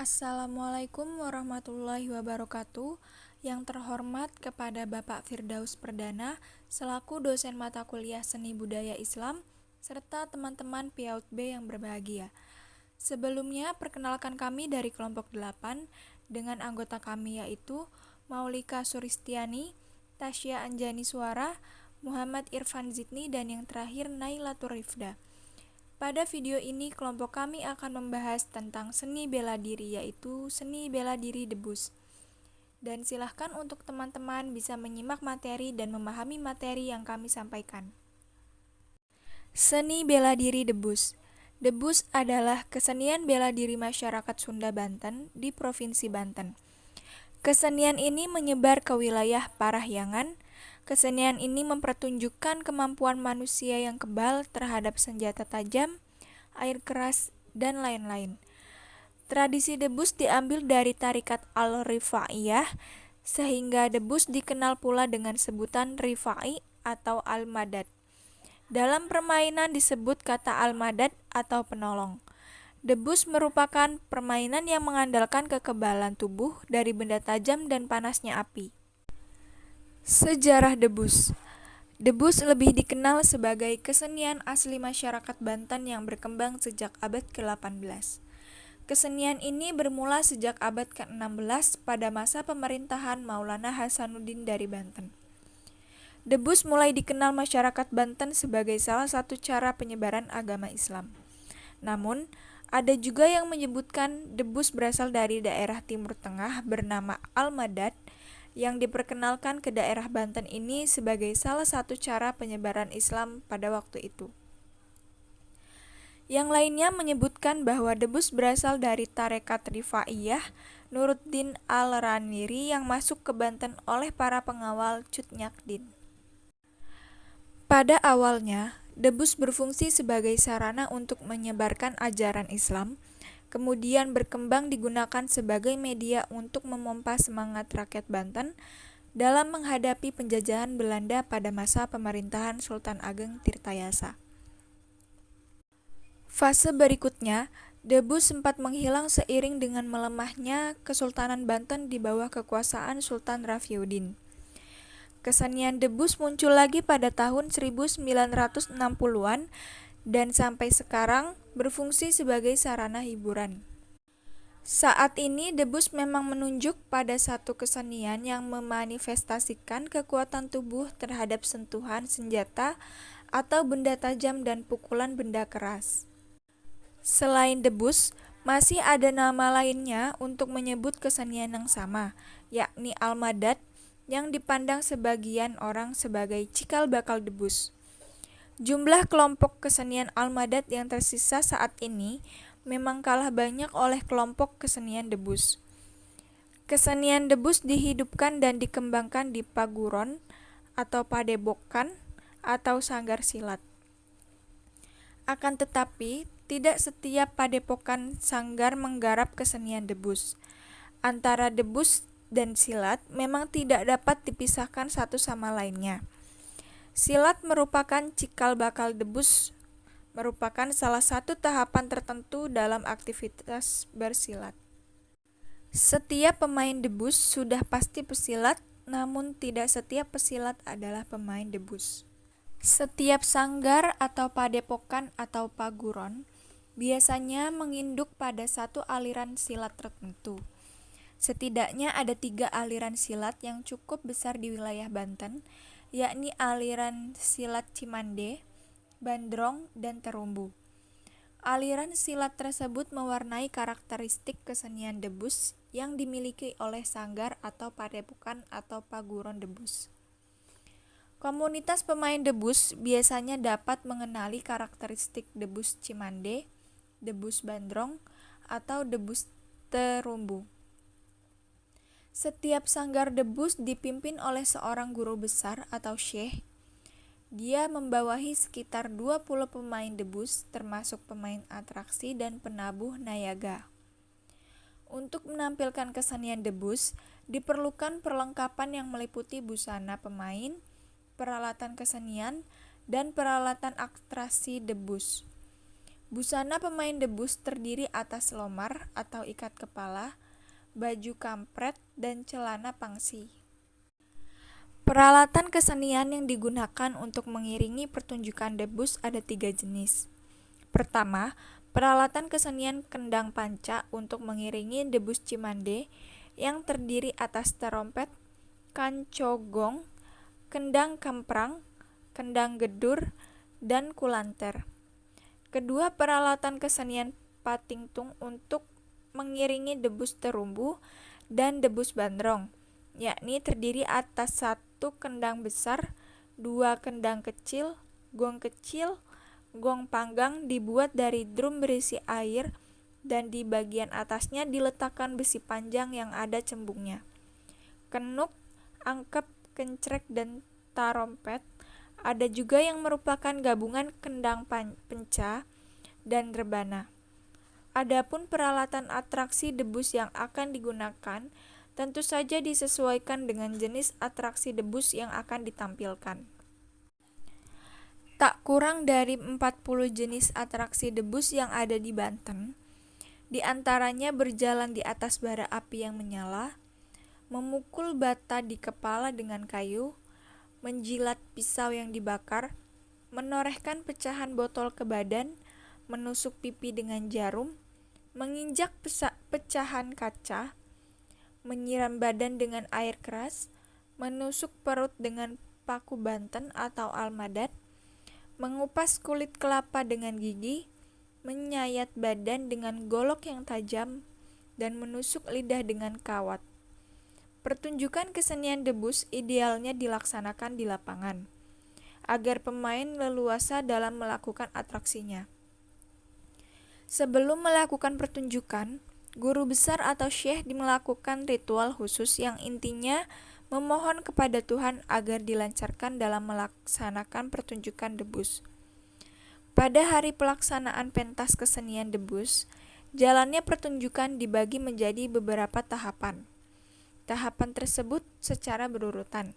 Assalamualaikum warahmatullahi wabarakatuh. Yang terhormat kepada Bapak Firdaus Perdana selaku dosen mata kuliah Seni Budaya Islam serta teman-teman PIAUD B yang berbahagia. Sebelumnya perkenalkan kami dari kelompok 8 dengan anggota kami yaitu Maulika Suristiani, Tasya Anjani Suara, Muhammad Irfan Zidni, dan yang terakhir Nailatul Rifda. Pada video ini kelompok kami akan membahas tentang seni bela diri, yaitu seni bela diri debus. Dan silahkan untuk teman-teman bisa menyimak materi dan memahami materi yang kami sampaikan. Seni bela diri debus. Debus adalah kesenian bela diri masyarakat Sunda Banten di Provinsi Banten. Kesenian ini menyebar ke wilayah Parahyangan. Kesenian ini mempertunjukkan kemampuan manusia yang kebal terhadap senjata tajam, air keras, dan lain-lain. Tradisi debus diambil dari tarikat Al-Rifaiyah, sehingga debus dikenal pula dengan sebutan Rifai atau Al-Madad. Dalam permainan disebut kata Al-Madad atau penolong. Debus merupakan permainan yang mengandalkan kekebalan tubuh dari benda tajam dan panasnya api. Sejarah debus. Debus lebih dikenal sebagai kesenian asli masyarakat Banten yang berkembang sejak abad ke-18. Kesenian ini bermula sejak abad ke-16 pada masa pemerintahan Maulana Hasanuddin dari Banten. Debus mulai dikenal masyarakat Banten sebagai salah satu cara penyebaran agama Islam. Namun, ada juga yang menyebutkan debus berasal dari daerah Timur Tengah bernama Al-Madad yang diperkenalkan ke daerah Banten ini sebagai salah satu cara penyebaran Islam pada waktu itu. Yang lainnya menyebutkan bahwa debus berasal dari tarekat Rifaiyah Nuruddin Al-Raniri yang masuk ke Banten oleh para pengawal Cut Nyak-Din. Pada awalnya, debus berfungsi sebagai sarana untuk menyebarkan ajaran Islam, kemudian berkembang digunakan sebagai media untuk memompa semangat rakyat Banten dalam menghadapi penjajahan Belanda pada masa pemerintahan Sultan Ageng Tirtayasa. Fase berikutnya, debus sempat menghilang seiring dengan melemahnya Kesultanan Banten di bawah kekuasaan Sultan Rafiuddin. Kesenian debus muncul lagi pada tahun 1960-an dan sampai sekarang berfungsi sebagai sarana hiburan. Saat ini debus memang menunjuk pada satu kesenian yang memanifestasikan kekuatan tubuh terhadap sentuhan senjata atau benda tajam dan pukulan benda keras. Selain debus, masih ada nama lainnya untuk menyebut kesenian yang sama, yakni Al-Madad, yang dipandang sebagian orang sebagai cikal bakal debus. Jumlah kelompok kesenian Al-Madad yang tersisa saat ini memang kalah banyak oleh kelompok kesenian debus. Kesenian debus dihidupkan dan dikembangkan di paguron atau padepokan atau sanggar silat. Akan tetapi, tidak setiap padepokan sanggar menggarap kesenian debus. Antara debus dan silat memang tidak dapat dipisahkan satu sama lainnya. Silat merupakan cikal bakal debus, merupakan salah satu tahapan tertentu dalam aktivitas bersilat. Setiap pemain debus sudah pasti pesilat, namun tidak setiap pesilat adalah pemain debus. Setiap sanggar atau padepokan atau paguron biasanya menginduk pada satu aliran silat tertentu. Setidaknya ada 3 aliran silat yang cukup besar di wilayah Banten, yakni aliran silat Cimande, Bandrong, dan Terumbu. Aliran silat tersebut mewarnai karakteristik kesenian debus yang dimiliki oleh sanggar atau padepokan atau paguron debus. Komunitas pemain debus biasanya dapat mengenali karakteristik debus Cimande, debus Bandrong, atau debus Terumbu. Setiap sanggar debus dipimpin oleh seorang guru besar atau syekh. Dia membawahi sekitar 20 pemain debus termasuk pemain atraksi dan penabuh nayaga. Untuk menampilkan kesenian debus, diperlukan perlengkapan yang meliputi busana pemain, peralatan kesenian, dan peralatan atraksi debus. Busana pemain debus terdiri atas selomar atau ikat kepala, baju kampret, dan celana pangsi. Peralatan kesenian yang digunakan untuk mengiringi pertunjukan debus ada 3 jenis. Pertama, peralatan kesenian kendang panca untuk mengiringi debus cimande yang terdiri atas terompet, kanco gong, kendang kamprang, kendang gedur, dan kulanter. Kedua, peralatan kesenian patingtung untuk mengiringi debus terumbu dan debus bandrong, yakni terdiri atas 1 kendang besar, 2 kendang kecil, gong panggang dibuat dari drum berisi air dan di bagian atasnya diletakkan besi panjang yang ada cembungnya. Kenuk, angkep, kencrek, dan tarompet. Ada juga yang merupakan gabungan kendang penca dan rebana. Adapun peralatan atraksi debus yang akan digunakan tentu saja disesuaikan dengan jenis atraksi debus yang akan ditampilkan. Tak kurang dari 40 jenis atraksi debus yang ada di Banten, di antaranya berjalan di atas bara api yang menyala, memukul bata di kepala dengan kayu, menjilat pisau yang dibakar, menorehkan pecahan botol ke badan, menusuk pipi dengan jarum, menginjak pecahan kaca, menyiram badan dengan air keras, menusuk perut dengan paku Banten atau almadat, mengupas kulit kelapa dengan gigi, menyayat badan dengan golok yang tajam, dan menusuk lidah dengan kawat. Pertunjukan kesenian debus idealnya dilaksanakan di lapangan, agar pemain leluasa dalam melakukan atraksinya. Sebelum melakukan pertunjukan, guru besar atau syekh melakukan ritual khusus yang intinya memohon kepada Tuhan agar dilancarkan dalam melaksanakan pertunjukan debus. Pada hari pelaksanaan pentas kesenian debus, jalannya pertunjukan dibagi menjadi beberapa tahapan. Tahapan tersebut secara berurutan.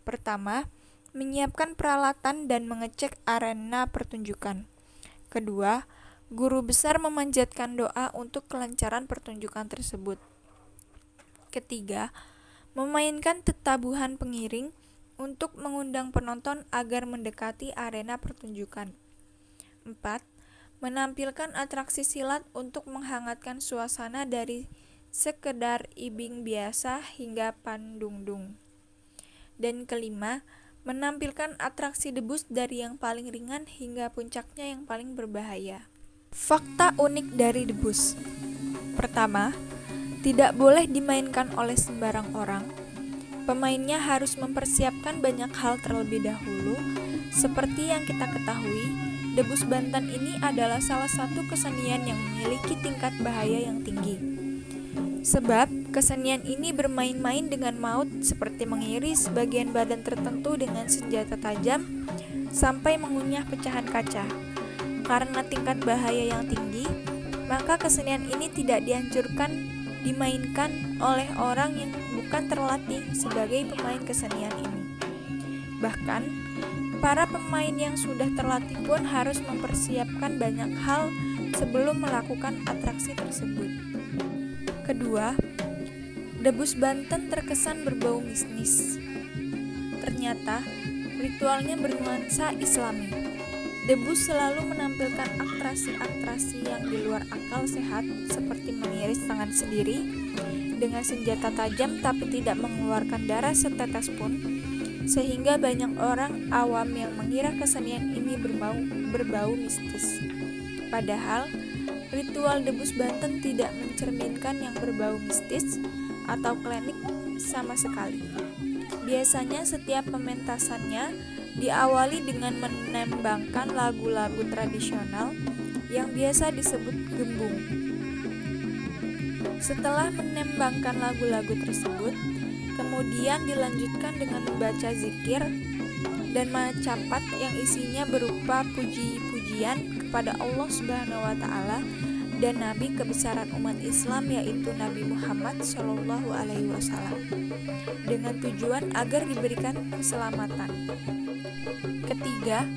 Pertama, menyiapkan peralatan dan mengecek arena pertunjukan. Kedua, guru besar memanjatkan doa untuk kelancaran pertunjukan tersebut. Ketiga, memainkan tetabuhan pengiring untuk mengundang penonton agar mendekati arena pertunjukan. 4. Menampilkan atraksi silat untuk menghangatkan suasana dari sekedar ibing biasa hingga pandungdung. Dan kelima, menampilkan atraksi debus dari yang paling ringan hingga puncaknya yang paling berbahaya. Fakta unik dari debus. Pertama, tidak boleh dimainkan oleh sembarang orang. Pemainnya harus mempersiapkan banyak hal terlebih dahulu. Seperti yang kita ketahui, debus Banten ini adalah salah satu kesenian yang memiliki tingkat bahaya yang tinggi. Sebab kesenian ini bermain-main dengan maut seperti mengiris bagian badan tertentu dengan senjata tajam sampai mengunyah pecahan kaca. Karena tingkat bahaya yang tinggi, maka kesenian ini tidak dianjurkan dimainkan oleh orang yang bukan terlatih sebagai pemain kesenian ini. Bahkan, para pemain yang sudah terlatih pun harus mempersiapkan banyak hal sebelum melakukan atraksi tersebut. Kedua, debus Banten terkesan berbau mistis. Ternyata, ritualnya bernuansa Islami. Debus selalu menampilkan atraksi-atraksi yang di luar akal sehat seperti mengiris tangan sendiri dengan senjata tajam tapi tidak mengeluarkan darah setetes pun, sehingga banyak orang awam yang mengira kesenian ini berbau mistis. Padahal, ritual debus Banten tidak mencerminkan yang berbau mistis atau klinik sama sekali. Biasanya setiap pementasannya diawali dengan menembangkan lagu-lagu tradisional yang biasa disebut gembung. Setelah menembangkan lagu-lagu tersebut, kemudian dilanjutkan dengan membaca zikir dan macapat yang isinya berupa puji-pujian kepada Allah Subhanahu wa taala dan nabi kebesaran umat Islam yaitu Nabi Muhammad Shallallahu alaihi wasallam dengan tujuan agar diberikan keselamatan. Ketiga,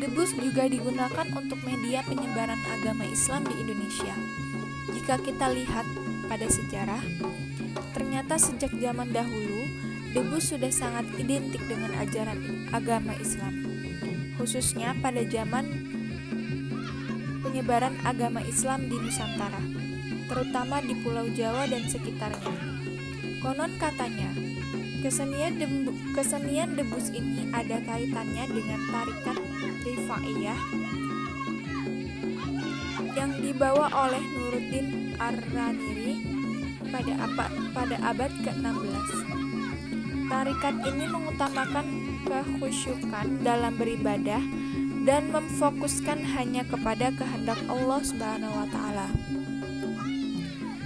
Debus juga digunakan untuk media penyebaran agama Islam di Indonesia. Jika kita lihat pada sejarah, ternyata sejak zaman dahulu, debus sudah sangat identik dengan ajaran agama Islam, khususnya pada zaman penyebaran agama Islam di Nusantara, terutama di Pulau Jawa dan sekitarnya. Konon katanya, kesenian debus ini ada kaitannya dengan tarikat Rifaiyah yang dibawa oleh Nuruddin Ar-Raniri pada abad ke-16. Tarikat ini mengutamakan kekhusyukan dalam beribadah dan memfokuskan hanya kepada kehendak Allah Subhanahu wa taala.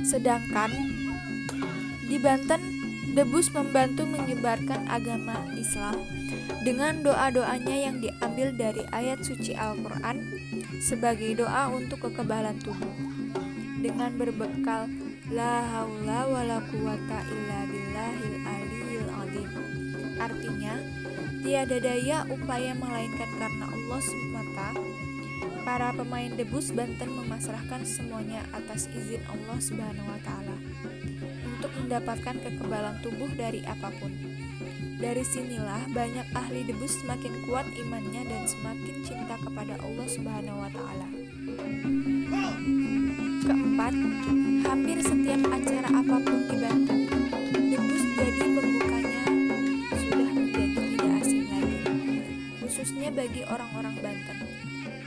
Sedangkan di Banten, debus membantu menyebarkan agama Islam dengan doa-doanya yang diambil dari ayat suci Al-Quran sebagai doa untuk kekebalan tubuh dengan berbekal la haula wala quwata illa billahil aliyil azim. Artinya, tiada daya upaya melainkan karena Allah semata. Para pemain debus Banten memasrahkan semuanya atas izin Allah Subhanahu wa taala untuk mendapatkan kekebalan tubuh dari apapun. Dari sinilah banyak ahli debus semakin kuat imannya dan semakin cinta kepada Allah Subhanahu wa taala. Keempat, hampir setiap acara apapun di Banten, debus jadi pembukanya sudah menjadi tidak asing lagi, khususnya bagi orang-orang Banten.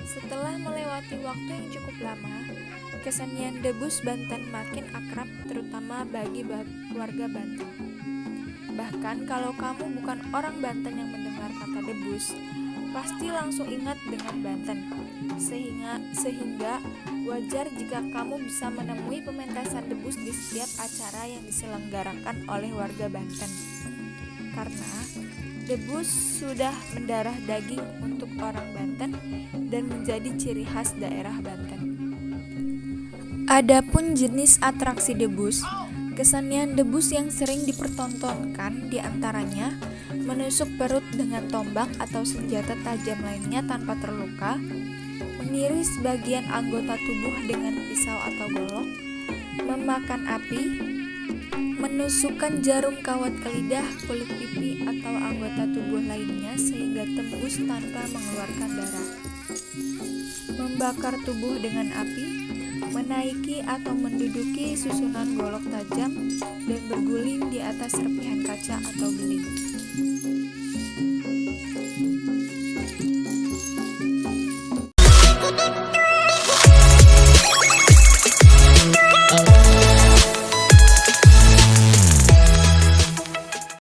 Setelah melewati waktu yang cukup lama, kesenian debus Banten makin akrab terutama bagi warga Banten. Bahkan kalau kamu bukan orang Banten yang mendengar kata debus, pasti langsung ingat dengan Banten. Sehingga wajar jika kamu bisa menemui pementasan debus di setiap acara yang diselenggarakan oleh warga Banten. Karena debus sudah mendarah daging untuk orang Banten dan menjadi ciri khas daerah Banten. Adapun jenis atraksi debus, kesenian debus yang sering dipertontonkan diantaranya menusuk perut dengan tombak atau senjata tajam lainnya tanpa terluka, mengiris bagian anggota tubuh dengan pisau atau golok, memakan api, menusukkan jarum kawat ke lidah, kulit pipi, atau anggota tubuh lainnya sehingga tembus tanpa mengeluarkan darah, membakar tubuh dengan api, menaiki atau menduduki susunan golok tajam, dan berguling di atas serpihan kaca atau beling.